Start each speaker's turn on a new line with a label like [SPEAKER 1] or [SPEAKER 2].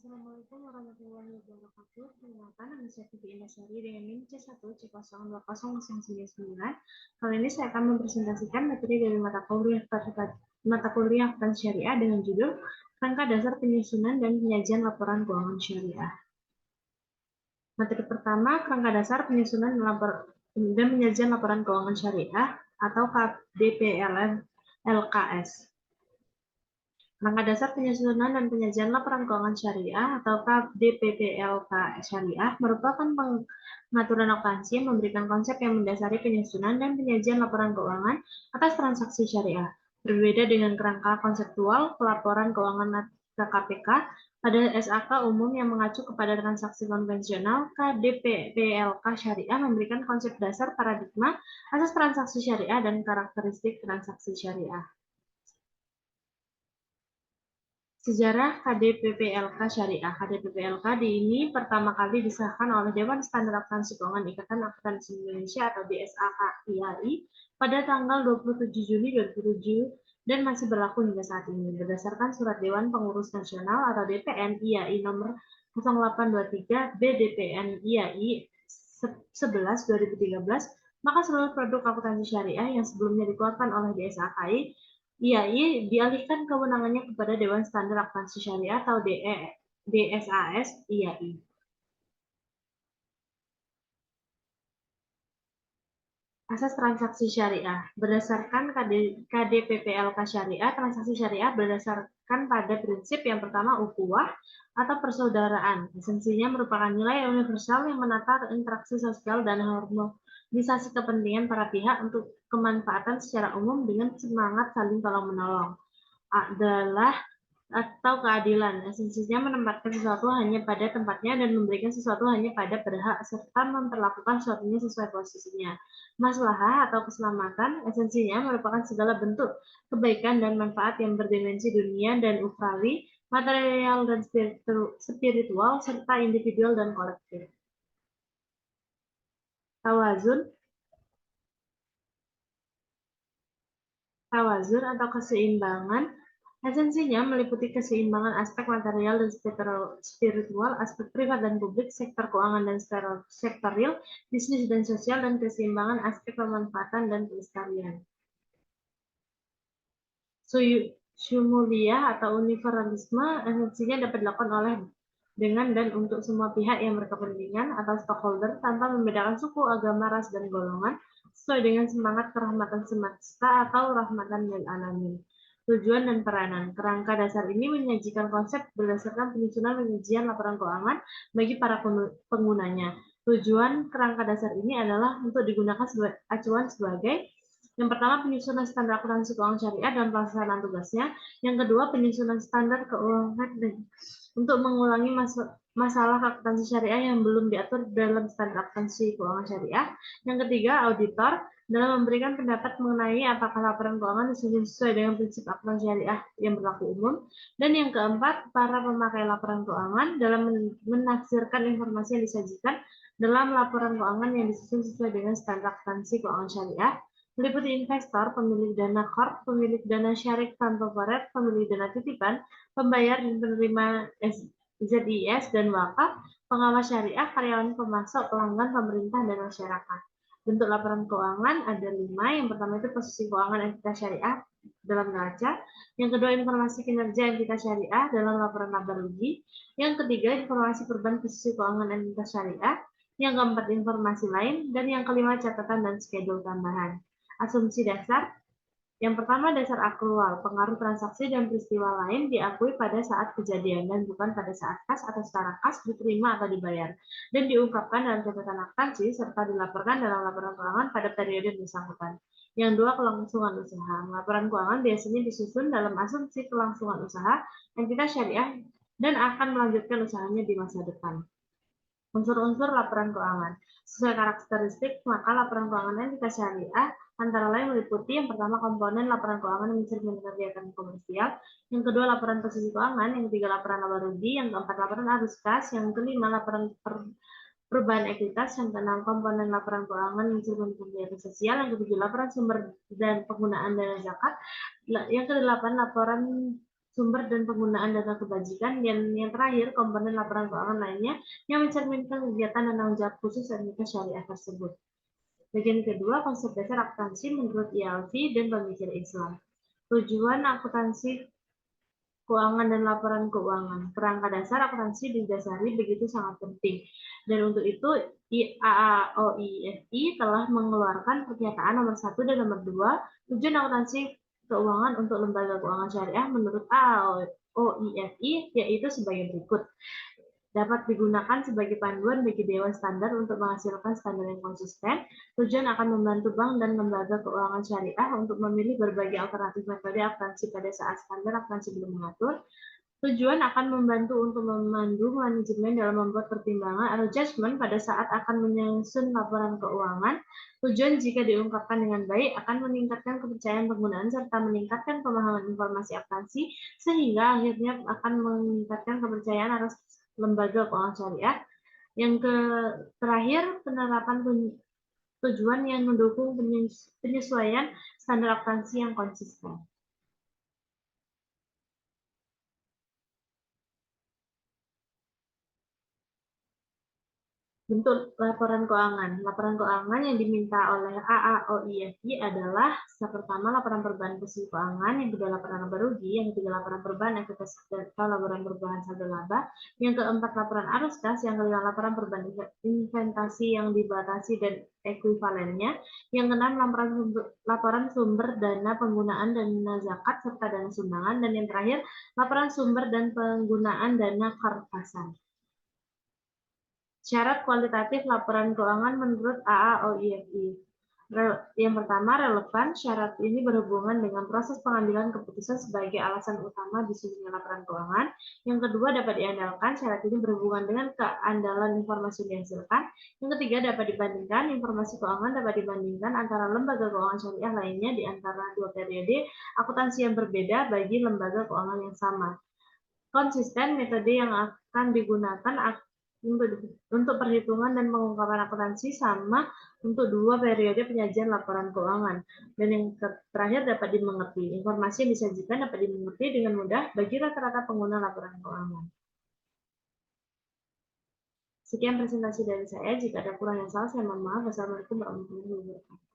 [SPEAKER 1] Assalamualaikum warahmatullahi wabarakatuh. Perkenalkan, nama saya Tibi Indasari dengan NIM C1C02099. Kali ini saya akan mempresentasikan materi dari mata kuliah akuntansi syariah dengan judul Kerangka Dasar Penyusunan dan Penyajian Laporan Keuangan Syariah. Materi pertama, Kerangka Dasar Penyusunan dan Penyajian Laporan Keuangan Syariah atau KDPLN LKS. Kerangka Dasar Penyusunan dan Penyajian Laporan Keuangan Syariah atau KDPPLK Syariah merupakan pengaturan akuntansi yang memberikan konsep yang mendasari penyusunan dan penyajian laporan keuangan atas transaksi syariah. Berbeda dengan kerangka konseptual pelaporan keuangan KKPK pada SAK umum yang mengacu kepada transaksi konvensional, KDPPLK Syariah memberikan konsep dasar paradigma asas transaksi syariah dan karakteristik transaksi syariah. Sejarah KDPPLK Syariah. KDPPLK ini pertama kali disahkan oleh Dewan Standar Akuntansi Keuangan Ikatan Akuntansi Indonesia atau DSAK-IAI pada tanggal 27 Juni 2007 dan masih berlaku hingga saat ini. Berdasarkan Surat Dewan Pengurus Nasional atau DPN IAI nomor 0823 BDPN IAI 11 2013, maka seluruh produk akuntansi syariah yang sebelumnya dikeluarkan oleh DSAKI IAI dialihkan kewenangannya kepada Dewan Standar Akuntansi Syariah atau DSAS IAI. Asas transaksi syariah. Berdasarkan KDPPLK Syariah, transaksi syariah berdasarkan pada prinsip yang pertama ukhuwah atau persaudaraan. Esensinya merupakan nilai universal yang menata interaksi sosial dan harmonisasi kepentingan para pihak untuk kemanfaatan secara umum dengan semangat saling tolong-menolong. Adalah atau keadilan. Esensinya menempatkan sesuatu hanya pada tempatnya dan memberikan sesuatu hanya pada berhak serta memperlakukan sesuatunya sesuai posisinya. Maslahah atau keselamatan, esensinya merupakan segala bentuk kebaikan dan manfaat yang berdimensi dunia dan ukhrawi, material dan spiritual, serta individual dan kolektif. Tawazun atau keseimbangan, esensinya meliputi keseimbangan aspek material dan spiritual, aspek privat dan publik, sektor keuangan dan sektor real, bisnis dan sosial, dan keseimbangan aspek pemanfaatan dan pelestarian. Syumuliyah atau universalisme, esensinya dapat dilakukan oleh dengan dan untuk semua pihak yang berkepentingan atau stakeholder tanpa membedakan suku, agama, ras, dan golongan, sesuai dengan semangat kerahmatan semesta atau rahmatan lil alamin. Tujuan dan peranan. Kerangka dasar ini menyajikan konsep berdasarkan penyusunan penyajian laporan keuangan bagi para penggunanya. Tujuan kerangka dasar ini adalah untuk digunakan sebagai acuan sebagai yang pertama, penyusunan standar akuntansi keuangan syariah dan pelaksanaan tugasnya. Yang kedua, penyusunan standar keuangan untuk mengulangi masalah akuntansi syariah yang belum diatur dalam standar akuntansi keuangan syariah. Yang ketiga, auditor dalam memberikan pendapat mengenai apakah laporan keuangan sesuai dengan prinsip akuntansi syariah yang berlaku umum. Dan yang keempat, para pemakai laporan keuangan dalam menafsirkan informasi yang disajikan dalam laporan keuangan yang disusun sesuai dengan standar akuntansi keuangan syariah, meliputi investor, pemilik dana corp, pemilik dana syarik corporate, pemilik dana titipan, pembayar dan penerima ZIS dan wakaf, pengawas syariah, karyawan pemasok, pelanggan, pemerintah, dan masyarakat. Bentuk laporan keuangan ada 5. Yang pertama itu posisi keuangan entitas syariah dalam neraca. Yang kedua, informasi kinerja entitas syariah dalam laporan laba rugi. Yang ketiga, informasi perubahan posisi keuangan entitas syariah. Yang keempat, informasi lain. Dan yang kelima, catatan dan schedule tambahan. Asumsi dasar. Yang pertama, dasar akrual, pengaruh transaksi dan peristiwa lain diakui pada saat kejadian dan bukan pada saat kas atau secara kas diterima atau dibayar, dan diungkapkan dalam catatan akuntansi serta dilaporkan dalam laporan keuangan pada periode bersangkutan. Yang dua, kelangsungan usaha. Laporan keuangan biasanya disusun dalam asumsi kelangsungan usaha entitas syariah dan akan melanjutkan usahanya di masa depan. Unsur-unsur laporan keuangan. Sesuai karakteristik, maka laporan keuangan entitas syariah antara lain meliputi yang pertama komponen laporan keuangan yang mencerminkan kegiatan komersial, yang kedua laporan posisi keuangan, yang ketiga laporan laba rugi, yang keempat laporan arus kas, yang kelima laporan perubahan ekuitas, yang keenam komponen laporan keuangan yang mencerminkan kegiatan sosial, yang ketujuh laporan sumber dan penggunaan dana zakat, yang kedelapan laporan sumber dan penggunaan data kebajikan, dan yang terakhir komponen laporan keuangan lainnya yang mencerminkan kegiatan dan tanggung jawab khusus entitas syariah tersebut. Bagian kedua, konsep dasar akuntansi menurut ILV dan pemikir Islam. Tujuan akuntansi keuangan dan laporan keuangan. Kerangka dasar akuntansi didasari begitu sangat penting. Dan untuk itu IAAOIFI telah mengeluarkan pernyataan nomor 1 dan nomor 2 tujuan akuntansi keuangan untuk lembaga keuangan syariah menurut AAOIFI yaitu sebagai berikut. Dapat digunakan sebagai panduan bagi Dewan Standar untuk menghasilkan standar yang konsisten. Tujuan akan membantu bank dan lembaga keuangan syariah untuk memilih berbagai alternatif metode akuntansi pada saat standar akuntansi belum mengatur. Tujuan akan membantu untuk memandu manajemen dalam membuat pertimbangan atau judgement pada saat akan menyusun laporan keuangan. Tujuan jika diungkapkan dengan baik akan meningkatkan kepercayaan penggunaan serta meningkatkan pemahaman informasi akuntansi sehingga akhirnya akan meningkatkan kepercayaan atas lembaga keuangan syariah. Yang terakhir, penerapan tujuan yang mendukung penyesuaian standar akuntansi yang konsisten. Bentuk laporan keuangan. Laporan keuangan yang diminta oleh AAOIFI adalah yang pertama laporan perubahan posisi keuangan, yang kedua laporan laba rugi, yang ketiga laporan perubahan ekuitas atau laporan perubahan saldo laba, yang keempat laporan arus kas, yang kelima laporan perubahan investasi yang dibatasi dan ekuivalennya, yang keenam laporan sumber dana penggunaan dana zakat serta dana sumbangan, dan yang terakhir laporan sumber dan penggunaan dana karkasan. Syarat kualitatif laporan keuangan menurut AAOIFI. Yang pertama, relevan. Syarat ini berhubungan dengan proses pengambilan keputusan sebagai alasan utama disusunnya laporan keuangan. Yang kedua, dapat diandalkan. Syarat ini berhubungan dengan keandalan informasi yang dihasilkan. Yang ketiga, dapat dibandingkan. Informasi keuangan dapat dibandingkan antara lembaga keuangan syariah lainnya di antara dua periode akuntansi yang berbeda bagi lembaga keuangan yang sama. Konsisten, metode yang akan digunakan untuk perhitungan dan pengungkapan akuntansi sama untuk dua periode penyajian laporan keuangan. Dan yang terakhir dapat dimengerti. Informasi yang disajikan dapat dimengerti dengan mudah bagi rata-rata pengguna laporan keuangan. Sekian presentasi dari saya. Jika ada kurang yang salah, saya mohon maaf. Wassalamualaikum warahmatullahi wabarakatuh.